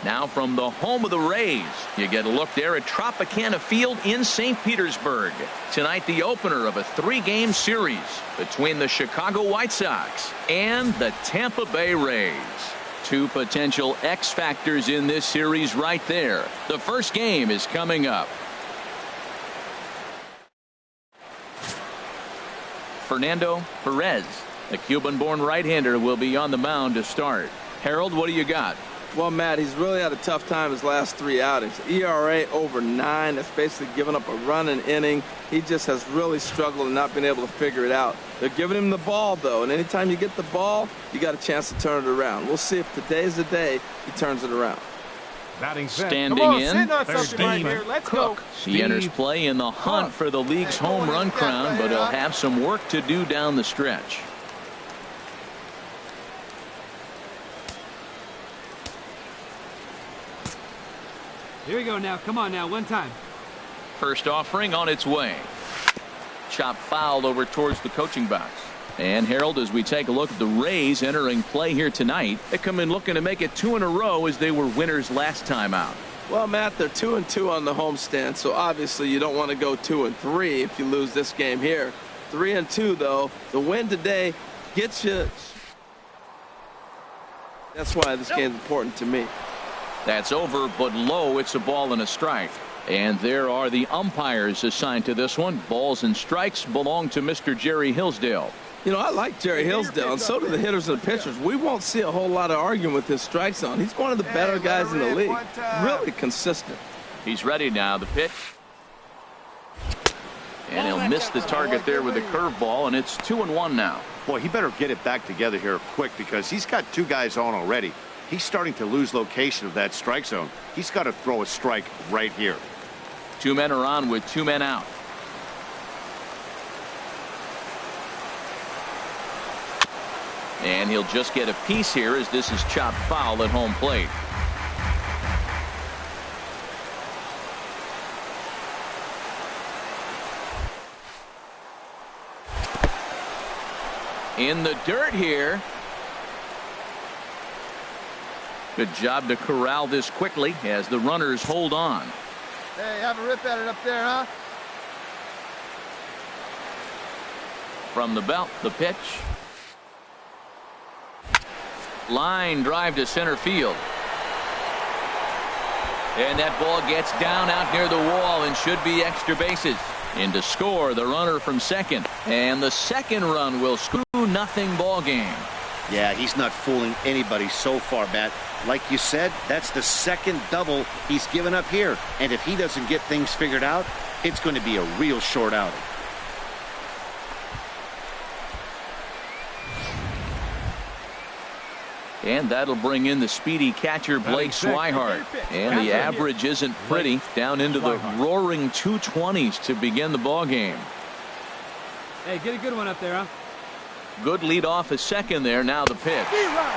Now from the home of the Rays, you get a look there at Tropicana Field in St. Petersburg. Tonight, the opener of a 3-game series between the Chicago White Sox and the Tampa Bay Rays. Two potential X factors in this series right there. The first game is coming up. Fernando Perez, a Cuban-born right-hander, will be on the mound to start. Harold, what do you got? Well, Matt, he's really had a tough time his last 3 outings. ERA over 9. That's basically giving up a run an inning. He just has really struggled and not been able to figure it out. They're giving him the ball, though, and anytime you get the ball, you got a chance to turn it around. We'll see if today's the day he turns it around. Standing in, Steve Cook. He enters play in the hunt for the league's home run crown, but he'll have some work to do down the stretch. Here we go now. Come on now. One time. First offering on its way. Chop foul over towards the coaching box. And Harold, as we take a look at the Rays entering play here tonight, they come in looking to make it 2 in a row as they were winners last time out. Well, Matt, they're 2-2 on the homestand, so obviously you don't want to go 2-3 if you lose this game here. 3-2, though. The win today gets you. That's why this game's important to me. That's over, but low. It's a ball and a strike. And there are the umpires assigned to this one. Balls and strikes belong to Mr. Jerry Hillsdale. You know, I like Jerry Hillsdale, and so do the hitters and the pitchers. We won't see a whole lot of arguing with his strike zone. He's one of the better guys in the league. Really consistent. He's ready now. The pitch. And he'll miss the target there with a curveball, and it's 2-1 now. Boy, he better get it back together here quick because he's got 2 guys on already. He's starting to lose location of that strike zone. He's got to throw a strike right here. 2 men are on with 2 men out. And he'll just get a piece here as this is chopped foul at home plate. In the dirt here. Good job to corral this quickly as the runners hold on. Hey, have a rip at it up there, huh? From the belt, the pitch. Line drive to center field. And that ball gets down out near the wall and should be extra bases. In to score the runner from second. And the second run will score. 2-0 ball game. Yeah, he's not fooling anybody so far, Matt. Like you said, that's the second double he's given up here. And if he doesn't get things figured out, it's going to be a real short outing. And that'll bring in the speedy catcher Blake Swihart. And the average isn't pretty, down into the roaring 220s to begin the ball game. Hey, get a good one up there, huh? Good lead off a second there. Now the pitch.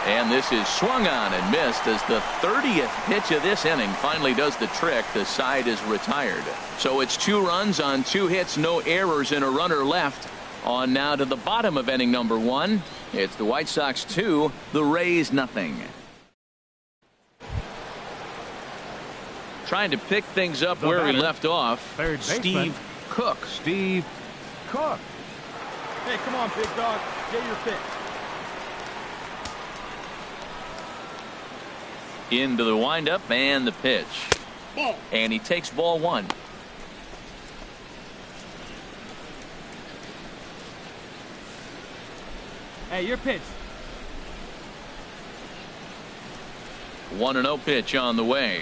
And this is swung on and missed as the 30th pitch of this inning finally does the trick. The side is retired. So it's 2 runs on 2 hits, no errors, and a runner left. On now to the bottom of inning number 1. It's the White Sox 2, the Rays nothing. Trying to pick things up where he left off. Steve Cook. Steve Cook. Hey, come on, big dog. Get your pitch. Into the windup and the pitch. And he takes ball 1. Hey, your pitch. 1-0 pitch on the way.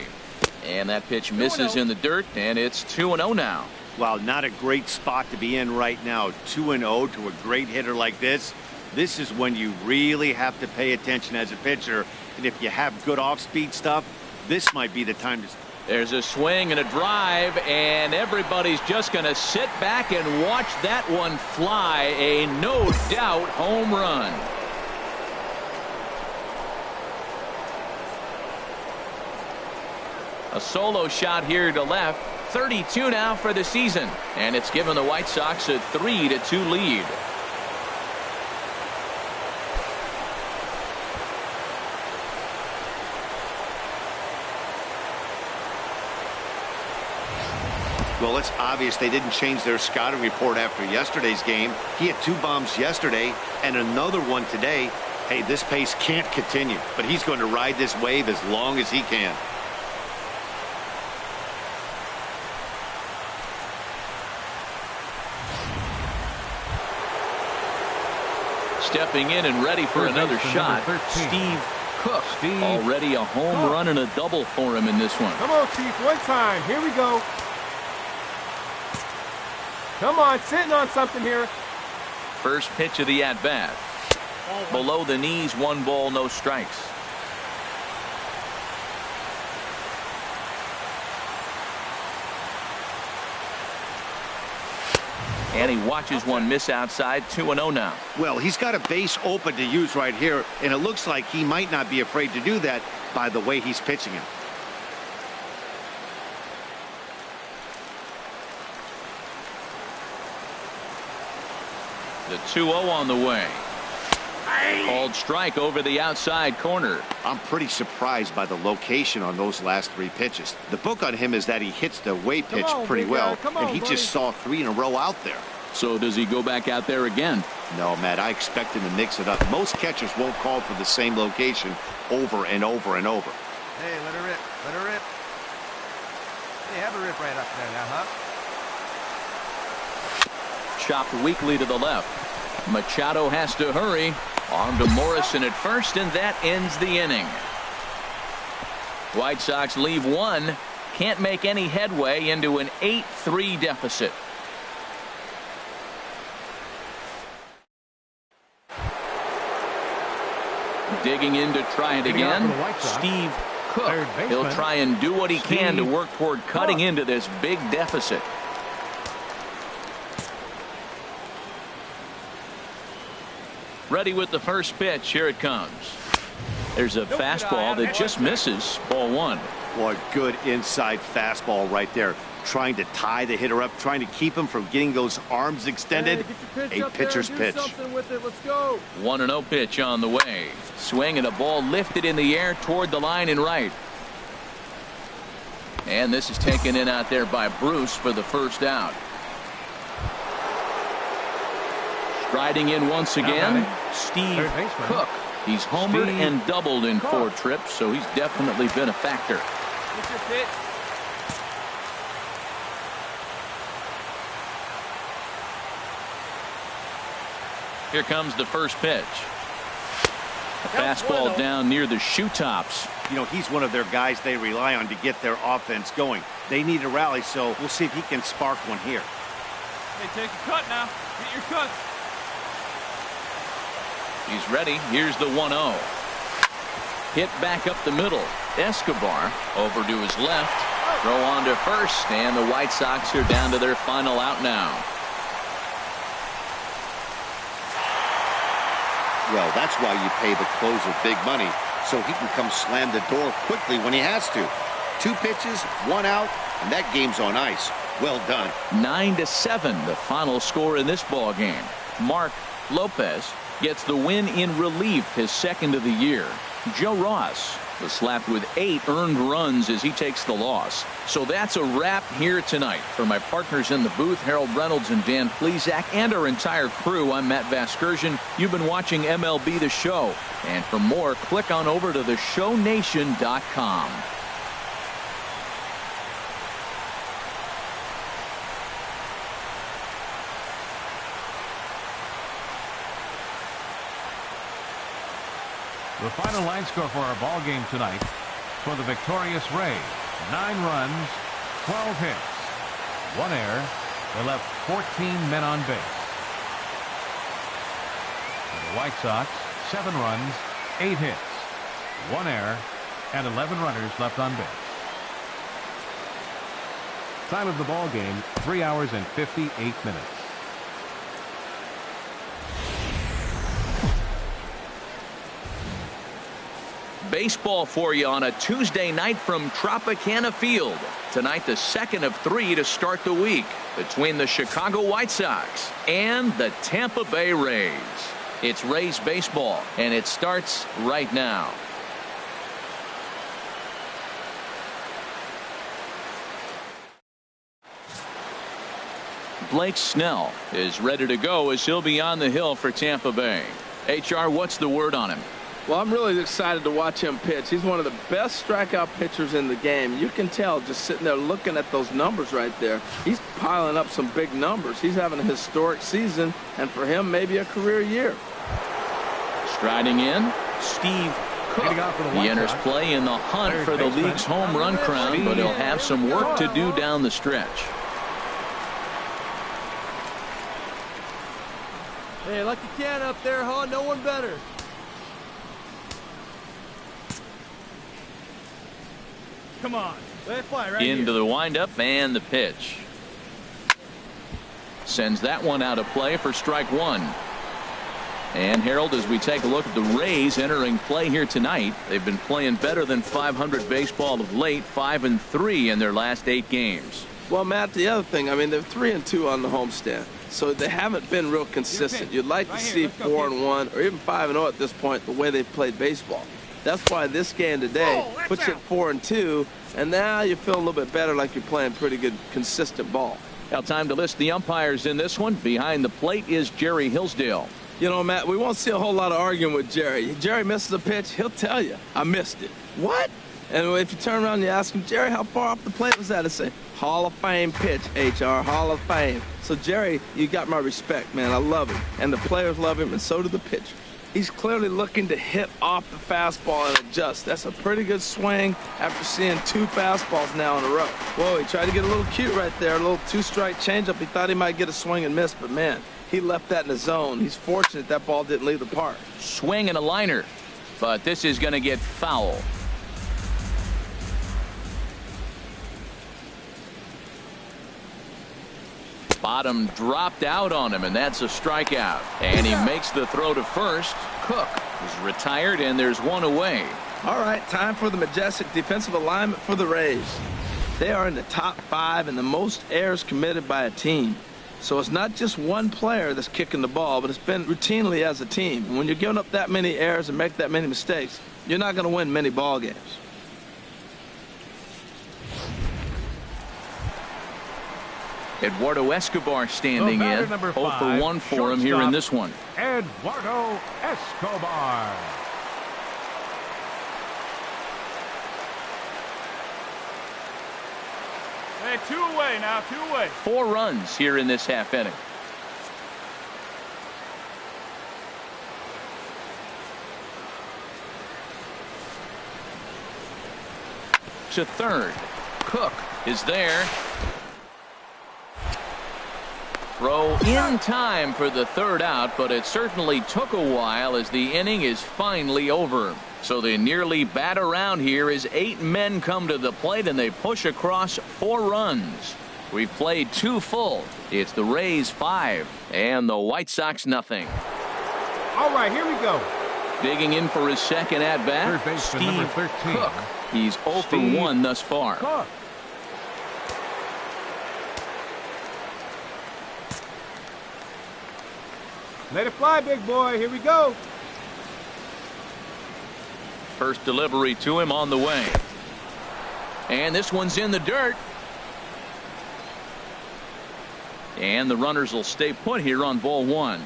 And that pitch misses in the dirt, and it's 2-0 now. Wow, not a great spot to be in right now. 2-0 to a great hitter like this. This is when you really have to pay attention as a pitcher. And if you have good off-speed stuff, this might be the time to. There's a swing and a drive, and everybody's just going to sit back and watch that one fly. A no-doubt home run. A solo shot here to left. 32 now for the season, and it's given the White Sox a 3-2 lead. Well, it's obvious they didn't change their scouting report after yesterday's game. He had 2 bombs yesterday and another one today. Hey, this pace can't continue, but he's going to ride this wave as long as he can. Stepping in and ready for another shot, Steve Cook. Already a home run and a double for him in this one. Come on, Chief, one time. Here we go. Come on, sitting on something here. First pitch of the at-bat. Below the knees, 1 ball, no strikes. And he watches one miss outside. 2-0 now. Well, he's got a base open to use right here, and it looks like he might not be afraid to do that by the way he's pitching him. The 2-0 on the way. Called strike over the outside corner. I'm pretty surprised by the location on those last 3 pitches. The book on him is that he hits the away pitch pretty well, and he just saw 3 in a row out there. So does he go back out there again? No, Matt, I expect him to mix it up. Most catchers won't call for the same location over and over and over. Hey, let her rip. Let her rip. Hey, have a rip right up there now, huh? Chopped weakly to the left. Machado has to hurry. On to Morrison at first, and that ends the inning. White Sox leave 1. Can't make any headway into an 8-3 deficit. Digging in to try it again, Steve Cook. He'll try and do what he can to work toward cutting into this big deficit. Ready with the first pitch. Here it comes. There's a fastball that just misses. Ball 1. What good inside fastball right there. Trying to tie the hitter up, trying to keep him from getting those arms extended. A pitcher's pitch. 1-0 pitch on the way. Swing and a ball lifted in the air toward the line and right. And this is taken in out there by Bruce for the first out. Striding in once again, Steve Cook. He's homered and doubled in 4 trips, so he's definitely been a factor. Here comes the first pitch. A fastball down near the shoe tops. You know, he's one of their guys they rely on to get their offense going. They need a rally, so we'll see if he can spark one here. Hey, take a cut now. Get your cuts. He's ready. Here's the 1-0. Hit back up the middle. Escobar over to his left. Throw on to first, and the White Sox are down to their final out now. Well, that's why you pay the closer big money, so he can come slam the door quickly when he has to. 2 pitches, 1 out, and that game's on ice. Well done. 9-7, the final score in this ball game. Mark Lopez gets the win in relief, his 2nd of the year. Joe Ross was slapped with 8 earned runs as he takes the loss. So that's a wrap here tonight. For my partners in the booth, Harold Reynolds and Dan Plesac, and our entire crew, I'm Matt Vasgersian. You've been watching MLB The Show. And for more, click on over to theshownation.com. The final line score for our ball game tonight for the victorious Rays: 9 runs, 12 hits, 1 error. They left 14 men on base. For the White Sox, 7 runs, 8 hits, 1 error, and 11 runners left on base. Time of the ball game, 3 hours and 58 minutes. Baseball for you on a Tuesday night from Tropicana Field. Tonight, the 2nd of 3 to start the week between the Chicago White Sox and the Tampa Bay Rays. It's Rays baseball, and it starts right now. Blake Snell is ready to go as he'll be on the hill for Tampa Bay. HR, what's the word on him? Well, I'm really excited to watch him pitch. He's one of the best strikeout pitchers in the game. You can tell just sitting there looking at those numbers right there. He's piling up some big numbers. He's having a historic season, and for him, maybe a career year. Striding in, Steve Cook. He enters play in the hunt for the league's home run crown, but he'll have some work to do down the stretch. Hey, lucky can up there, huh? No one better. Come on, let it fly right Into here. the windup and the pitch. Sends that one out of play for strike one. And Harold, as we take a look at the Rays entering play here tonight, they've been playing better than .500 baseball of late, 5-3 in their last 8 games. Well, Matt, the other thing, I mean, they're 3-2 on the homestand, so they haven't been real consistent. You'd like to see 4-1 or even 5-0 at this point, the way they've played baseball. That's why this game today puts you at 4-2, and now you feel a little bit better, like you're playing pretty good, consistent ball. Now time to list the umpires in this one. Behind the plate is Jerry Hillsdale. You know, Matt, we won't see a whole lot of arguing with Jerry. Jerry misses a pitch, he'll tell you, I missed it. What? And if you turn around and you ask him, Jerry, how far off the plate was that? He'll say, Hall of Fame pitch, HR, Hall of Fame. So, Jerry, you got my respect, man. I love him. And the players love him, and so do the pitchers. He's clearly looking to hit off the fastball and adjust. That's a pretty good swing after seeing 2 fastballs now in a row. Whoa, he tried to get a little cute right there, a little 2-strike changeup. He thought he might get a swing and miss, but, man, he left that in the zone. He's fortunate that ball didn't leave the park. Swing and a liner, but this is going to get foul. Bottom dropped out on him, and that's a strikeout. And he makes the throw to first. Cook is retired, and there's one away. All right, time for the majestic defensive alignment for the Rays. They are in the top 5 in the most errors committed by a team. So it's not just one player that's kicking the ball, but it's been routinely as a team. And when you're giving up that many errors and make that many mistakes, you're not going to win many ball games. Eduardo Escobar standing in. 0 for 1 for him here in this one. Eduardo Escobar. Hey, 2 away now, 2 away. 4 runs here in this half inning. To third. Cook is there. Throw in time for the 3rd out, but it certainly took a while as the inning is finally over. So they nearly bat around here as 8 men come to the plate and they push across 4 runs. We've played 2 full. It's the Rays 5 and the White Sox nothing. All right, here we go. Digging in for his second at bat, Third baseman, Steve number 13. Cook. He's 0 for 1 thus far. Cook. Let it fly, big boy. Here we go. First delivery to him on the way. And this one's in the dirt. And the runners will stay put here on ball 1.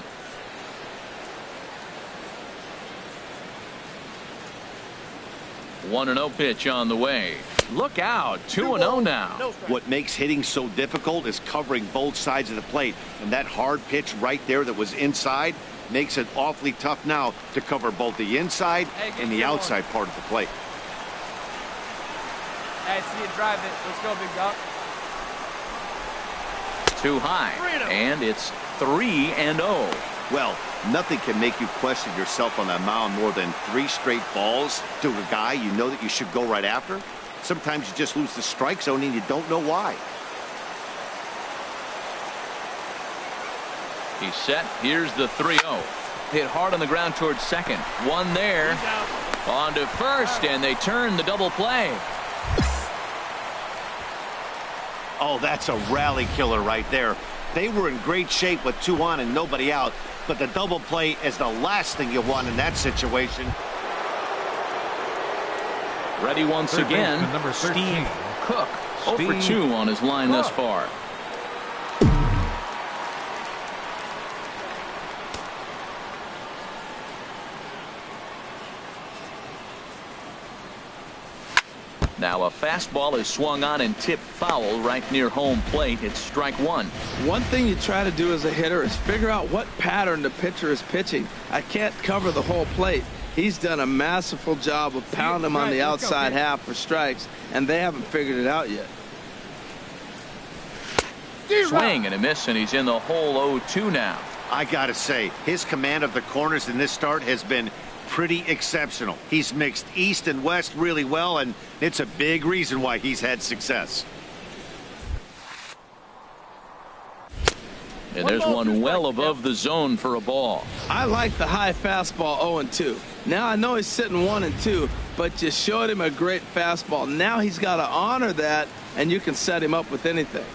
One 1-0 pitch on the way. Look out, 2-0 now. What makes hitting so difficult is covering both sides of the plate, and that hard pitch right there that was inside makes it awfully tough now to cover both the inside and the outside part of the plate. Hey, see you drive it. Let's go, big dog. Too high, and it's 3-0. Well, nothing can make you question yourself on that mound more than 3 straight balls to a guy you know that you should go right after. Sometimes you just lose the strike zone and you don't know why. He's set. Here's the 3-0. Hit hard on the ground towards second. One there. On to first, and they turn the double play. Oh, that's a rally killer right there. They were in great shape with 2 on and nobody out, but the double play is the last thing you want in that situation. Ready once Third again, baseman, number 13. Steve Cook. 0 for 2 on his line thus far. Now a fastball is swung on and tipped foul right near home plate. It's strike one. One thing you try to do as a hitter is figure out what pattern the pitcher is pitching. I can't cover the whole plate. He's done a masterful job of pounding him on the outside half for strikes, and they haven't figured it out yet. Swing and a miss, and he's in the hole 0-2 now. I gotta say, his command of the corners in this start has been pretty exceptional. He's mixed east and west really well, and it's a big reason why he's had success. And there's one well above the zone for a ball. I like the high fastball 0-2. Now I know he's sitting 1-2, but you showed him a great fastball. Now he's got to honor that, and you can set him up with anything.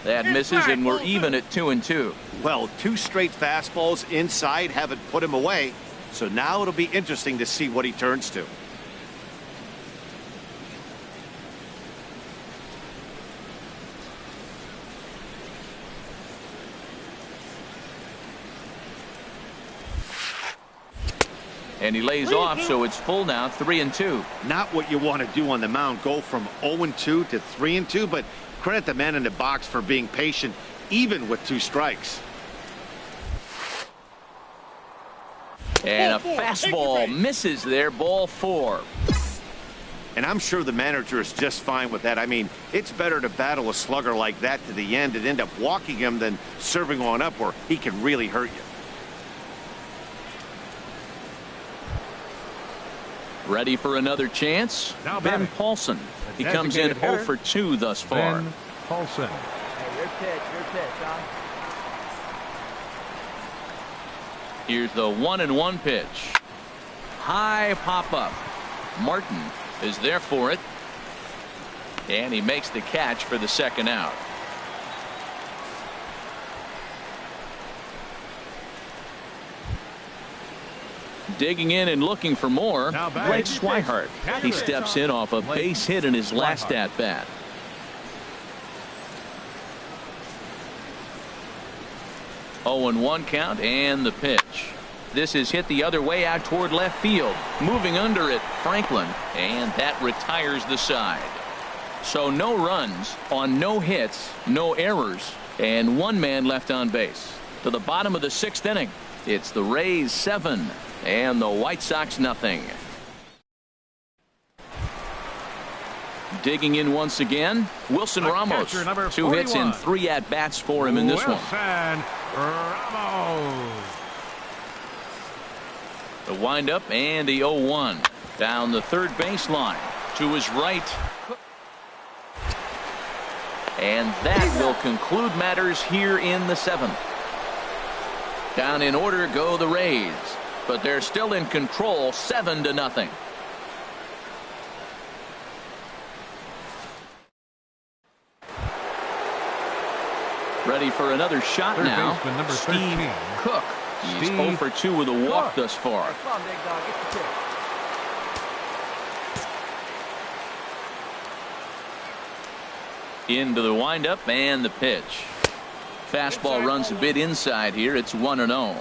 That misses, and we're even at 2-2. Well, 2 straight fastballs inside haven't put him away, so now it'll be interesting to see what he turns to. And he lays off, so it's full now, 3-2. Not what you want to do on the mound, go from 0-2 to 3-2, but credit the man in the box for being patient, even with 2 strikes. And a fastball misses there, ball 4. And I'm sure the manager is just fine with that. I mean, it's better to battle a slugger like that to the end and end up walking him than serving one up where he can really hurt you. Ready for another chance? Now Ben batting. Paulson. He The comes in designated 0 for 2 thus far. Ben Paulson. Hey, your pitch, huh? Here's the 1-1 pitch. High pop up. Martin is there for it. And he makes the catch for the second out. Digging in and looking for more, Now batting. Greg Swihart. He steps in off a base hit in his last at-bat. Oh, and 1 count, and the pitch. This is hit the other way out toward left field. Moving under it, Franklin, and that retires the side. So no runs on no hits, no errors, and 1 man left on base. To the bottom of the 6th inning, it's the Rays 7 and the White Sox nothing. Digging in once again, Wilson Ramos. Catcher, number 2 hits 41. and 3 at-bats for him in this one. Wilson Ramos. The windup and the 0-1 down the third baseline to his right. And that will conclude matters here in the 7th. Down in order go the Rays, but they're still in control, 7-0. Ready for another shot Third now. baseman, number Steve 13. Cook. He's Steve 0 for 2 with a walk thus far. Come on, big dog, get the pitch. Into the windup and the pitch. Fastball runs a bit inside here. It's 1-0.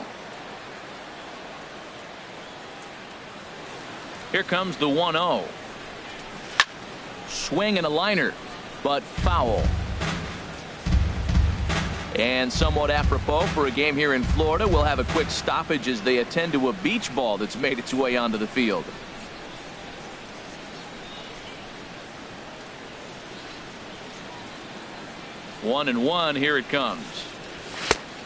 Here comes the 1-0. Swing and a liner, but foul. And somewhat apropos for a game here in Florida, we'll have a quick stoppage as they attend to a beach ball that's made its way onto the field. One and one, here it comes.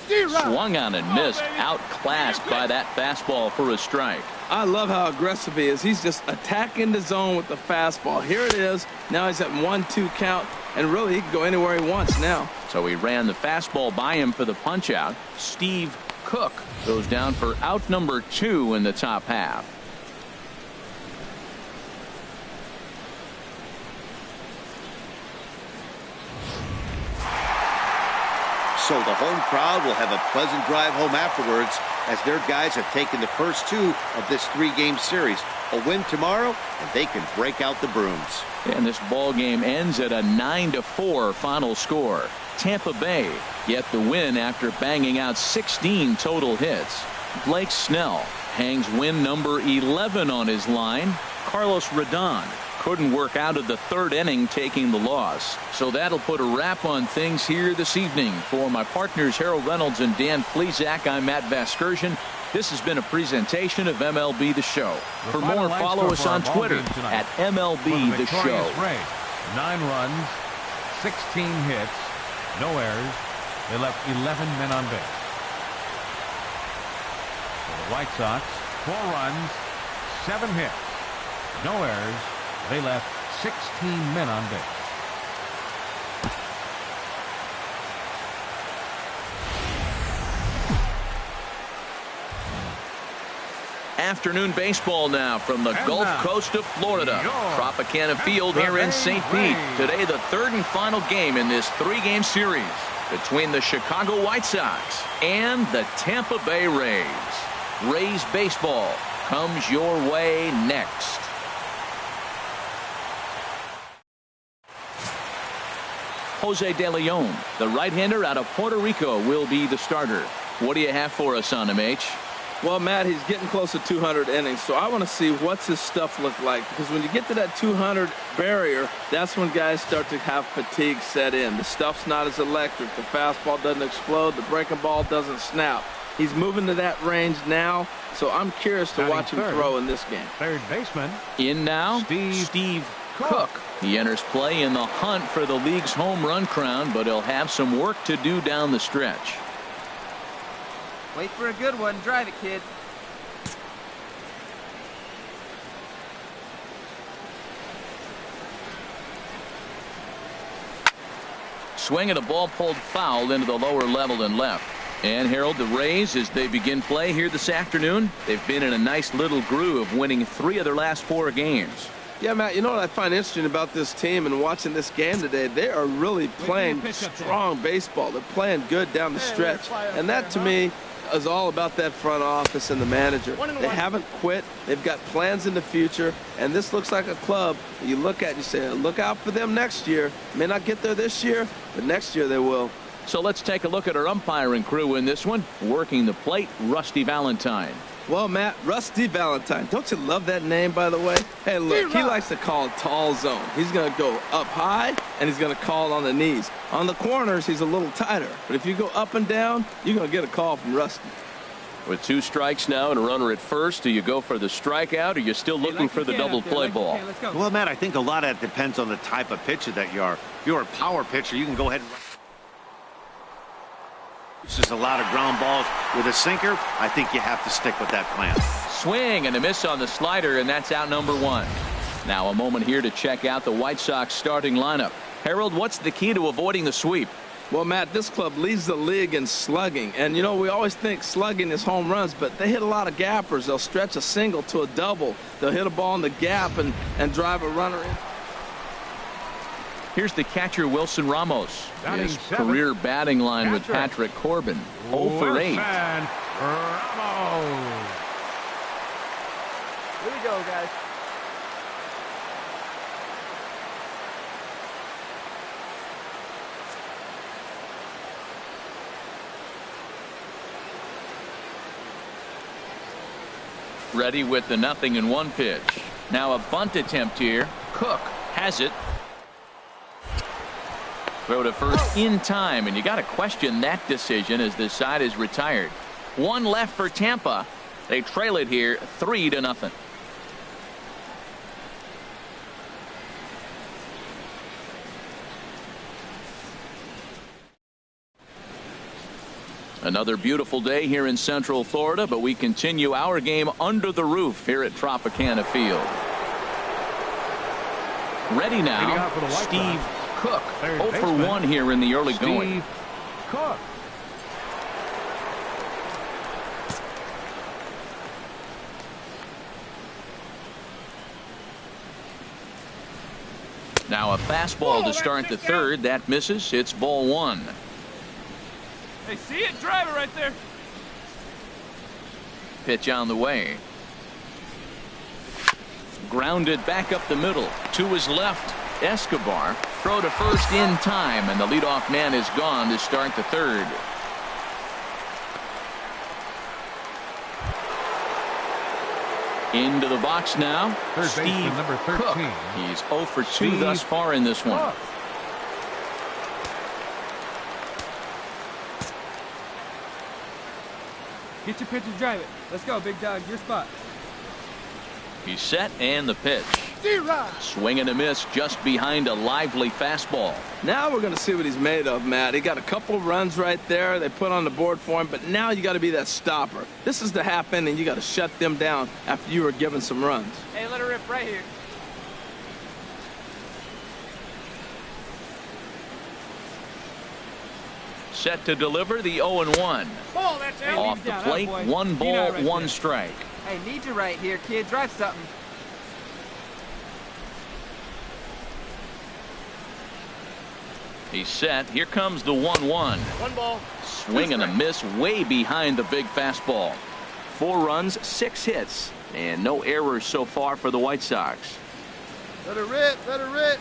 Swung on and missed, outclassed by that fastball for a strike. I love how aggressive he is. He's just attacking the zone with the fastball. Here it is. Now he's at 1-2 count, and really he can go anywhere he wants now. So he ran the fastball by him for the punch out. Steve Cook goes down for out number 2 in the top half. So the home crowd will have a pleasant drive home afterwards as their guys have taken the first 2 of this 3-game series. A win tomorrow, and they can break out the brooms. And this ball game ends at a 9-4 final score. Tampa Bay get the win after banging out 16 total hits. Blake Snell hangs win number 11 on his line. Carlos Rodon couldn't work out of the third inning, taking the loss. So that'll put a wrap on things here this evening. For my partners Harold Reynolds and Dan Plesac, I'm Matt Vasgersian. This has been a presentation of MLB The Show. For more, follow us on Twitter at MLB The Show. 9 runs, 16 hits, no errors. They left 11 men on base. For the White Sox, 4 runs, 7 hits, no errors. They left 16 men on base. Afternoon baseball now from the Gulf Coast of Florida. Tropicana Field here in St. Pete. Today the third and final game in this 3-game series between the Chicago White Sox and the Tampa Bay Rays. Rays baseball comes your way next. Jose De Leon, the right-hander out of Puerto Rico, will be the starter. What do you have for us on him, H? Well, Matt, he's getting close to 200 innings, so I want to see what's his stuff look like. Because when you get to that 200 barrier, that's when guys start to have fatigue set in. The stuff's not as electric. The fastball doesn't explode. The breaking ball doesn't snap. He's moving to that range now, so I'm curious to watch him throw in this game. Third baseman. In now, Steve Cook. He enters play in the hunt for the league's home run crown, but he'll have some work to do down the stretch. Wait for a good one. Drive it, kid. Swing and a ball pulled foul into the lower level and left. And Harold, the Rays, as they begin play here this afternoon, they've been in a nice little groove, winning 3 of their last 4 games. Yeah, Matt, you know what I find interesting about this team and watching this game today? They are really playing strong baseball. They're playing good down the stretch. And that, to me, is all about that front office and the manager. They haven't quit. They've got plans in the future. And this looks like a club that you look at and you say, look out for them next year. May not get there this year, but next year they will. So let's take a look at our umpiring crew in this one. Working the plate, Rusty Valentine. Well, Matt, Rusty Valentine. Don't you love that name, by the way? Hey, look, he likes to call a tall zone. He's going to go up high, and he's going to call on the knees. On the corners, he's a little tighter. But if you go up and down, you're going to get a call from Rusty. With 2 strikes now and a runner at first, do you go for the strikeout, or are you still looking for the double play ball? Well, Matt, I think a lot of that depends on the type of pitcher that you are. If you're a power pitcher, you can go ahead and uses a lot of ground balls. With a sinker, I think you have to stick with that plan. Swing and a miss on the slider, and that's out number 1. Now a moment here to check out the White Sox starting lineup. Harold, what's the key to avoiding the sweep? Well, Matt, this club leads the league in slugging. And, you know, we always think slugging is home runs, but they hit a lot of gappers. They'll stretch a single to a double. They'll hit a ball in the gap and drive a runner in. Here's the catcher, Wilson Ramos. His 7th. career batting line with Patrick Corbin. 0 for 8. Ramos. Here we go, guys. Ready with the 0-1 pitch. Now a bunt attempt here. Cook has it. Throw to first in time, and you got to question that decision as this side is retired. 1 left for Tampa. They trail it here 3-0. Another beautiful day here in Central Florida, but we continue our game under the roof here at Tropicana Field. Ready now, Steve Cook. 0 for 1 here in the early going. Cook. Now a fastball to start the third. That misses. It's ball 1. Hey, see it? Drive it right there. Pitch on the way. Grounded back up the middle. To his left, Escobar. Throw to first in time, and the leadoff man is gone to start the third. Into the box now. Third Steve baseman, number 13. Cook. He's 0 for 2 Steve thus far in this one. Cook. Get your pitch and drive it. Let's go, big dog. Your spot. He's set and the pitch. Swing and a miss just behind a lively fastball. Now we're going to see what he's made of, Matt. He got a couple runs right there they put on the board for him, but now you got to be that stopper. This is the half inning. You got to shut them down after you were given some runs. Hey, let her rip right here. Set to deliver the 0-1. Ball, that's out. Off the down, plate, boy. 1 ball, right 1 there. strike. Hey, need you right here, kid. Drive something. He's set. Here comes the 1-1. 1 ball. Swing and a miss way behind the big fastball. 4 runs, 6 hits, and no errors so far for the White Sox. Let her rip. Let her rip.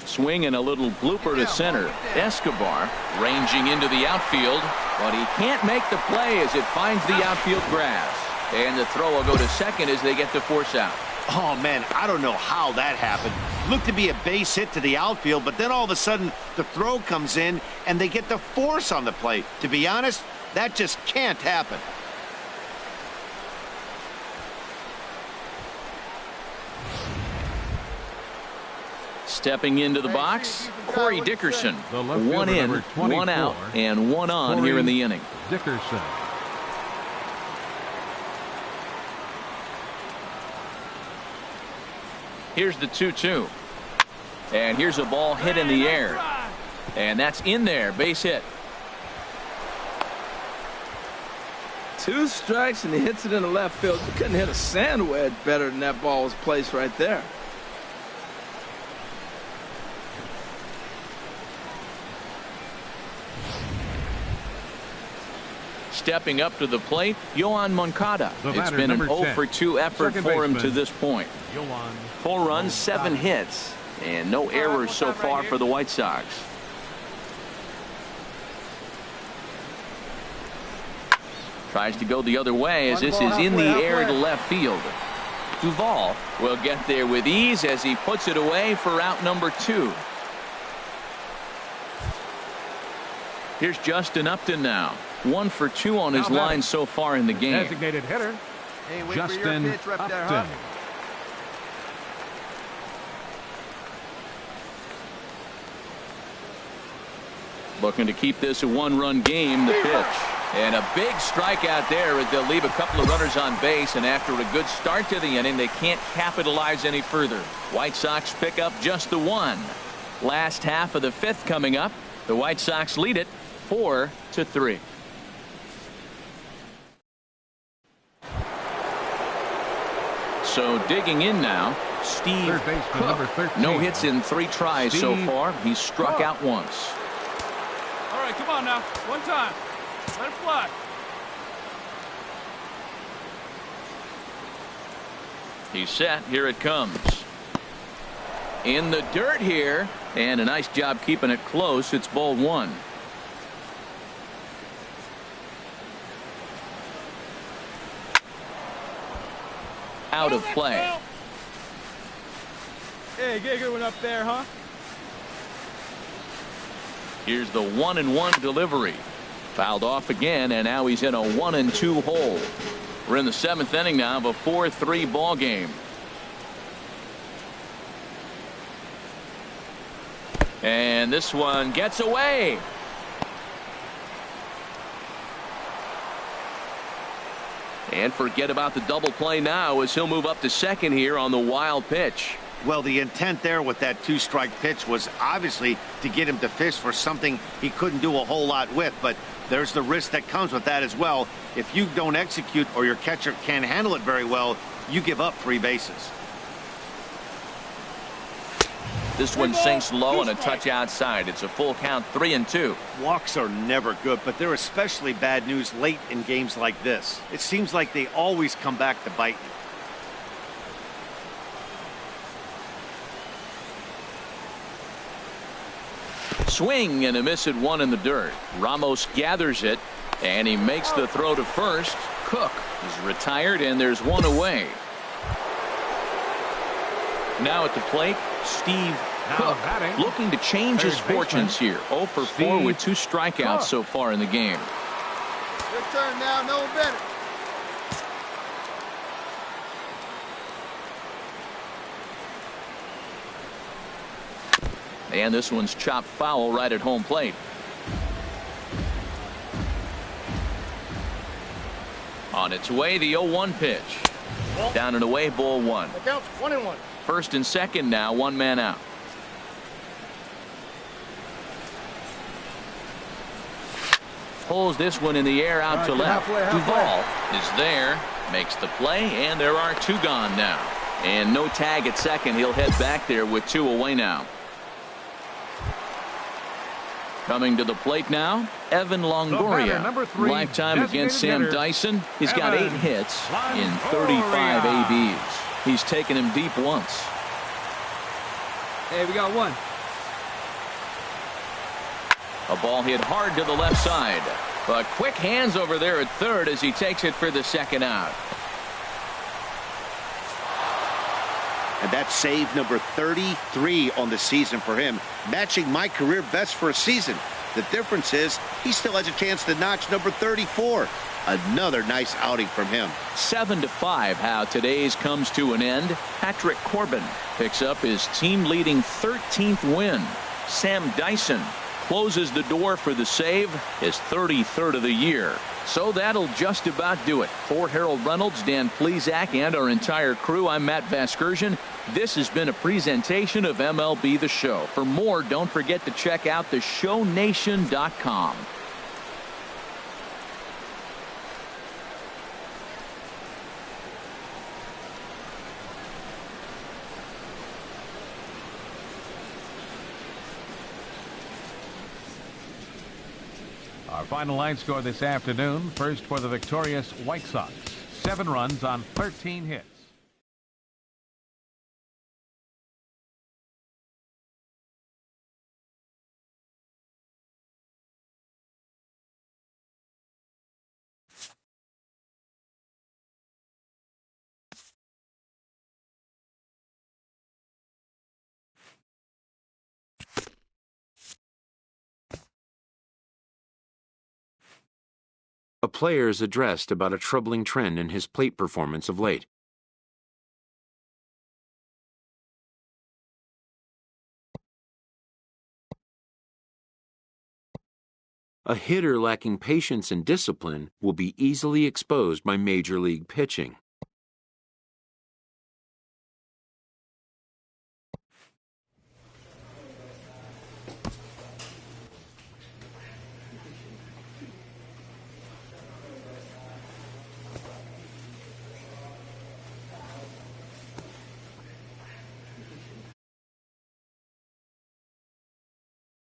Swing and a little blooper to center. Escobar ranging into the outfield, but he can't make the play as it finds the outfield grass. And the throw will go to second as they get the force out. Oh, man, I don't know how that happened. Looked to be a base hit to the outfield, but then all of a sudden the throw comes in and they get the force on the play. To be honest, that just can't happen. Stepping into the box, Corey Dickerson. The left 1 fielder, in, number 1 out, 24, and 1 on Corey here in the inning. Dickerson. Here's the 2-2. And here's a ball hit in the air. And that's in there. Base hit. 2 strikes, and he hits it in the left field. You couldn't hit a sand wedge better than that ball was placed right there. Stepping up to the plate, Yohan Moncada. The It's batter, been an number 0 10. for 2 effort Second for him baseman. to this point. Yohan 4 runs, 7 hits, and no errors so far for the White Sox. Tries to go the other way as this is in the air to left field. Duvall will get there with ease as he puts it away for out number 2. Here's Justin Upton now. 1 for 2 on his line so far in the game. designated hitter. Hey, wait Justin for your pitch right there, huh? Upton. Looking to keep this a 1-run game. The pitch. And a big strikeout there as they'll leave a couple of runners on base, and after a good start to the inning, they can't capitalize any further. White Sox pick up just the 1. Last half of the 5th coming up. The White Sox lead it 4-3. So digging in now, Steve Third baseman, Cook. number 13. No hits in 3 tries so Steve far. He's struck Cook. out once. All right, come on now. 1 time. Let it fly. He's set. Here it comes. In the dirt here, and a nice job keeping it close. It's ball 1. Out of play. Hey, get a good one up there, huh? Here's the 1-1 delivery. Fouled off again, and now he's in a 1-2 hole. We're in the 7th inning now of a 4-3 ball game. And this one gets away. And forget about the double play now as he'll move up to second here on the wild pitch. Well, the intent there with that 2-strike pitch was obviously to get him to fish for something he couldn't do a whole lot with, but there's the risk that comes with that as well. If you don't execute or your catcher can't handle it very well, you give up 3 bases. This one sinks low and a touch outside. It's a full count, 3-2. Walks are never good, but they're especially bad news late in games like this. It seems like they always come back to bite you. Swing and a miss at 1 in the dirt. Ramos gathers it, and he makes the throw to first. Cook is retired, and there's one away. Now at the plate, Steve Cook, looking to change his fortunes here. 0 for 4 with 2 strikeouts so far in the game. Your turn now, no one better. And this one's chopped foul right at home plate. On its way, the 0-1 pitch. Down and away, ball 1. The count's 1-1. First and second now, 1 man out. Pulls this one in the air out to left. Duvall is there, makes the play, and there are 2 gone now. And no tag at second. He'll head back there with 2 away now. Coming to the plate now, Evan Longoria. Lifetime against Sam Dyson. He's got 8 hits in 35 ABs. He's taken him deep once. Hey, we got 1. A ball hit hard to the left side. But quick hands over there at third as he takes it for the second out. And that's save number 33 on the season for him, matching my career best for a season. The difference is he still has a chance to notch number 34. Another nice outing from him. 7-5 how today's comes to an end. Patrick Corbin picks up his team-leading 13th win. Sam Dyson closes the door for the save, his 33rd of the year. So that'll just about do it. For Harold Reynolds, Dan Plesac, and our entire crew, I'm Matt Vasgersian. This has been a presentation of MLB The Show. For more, don't forget to check out theshownation.com. Our final line score this afternoon. First for the victorious White Sox. 7 runs on 13 hits. A player is addressed about a troubling trend in his plate performance of late. A hitter lacking patience and discipline will be easily exposed by major league pitching.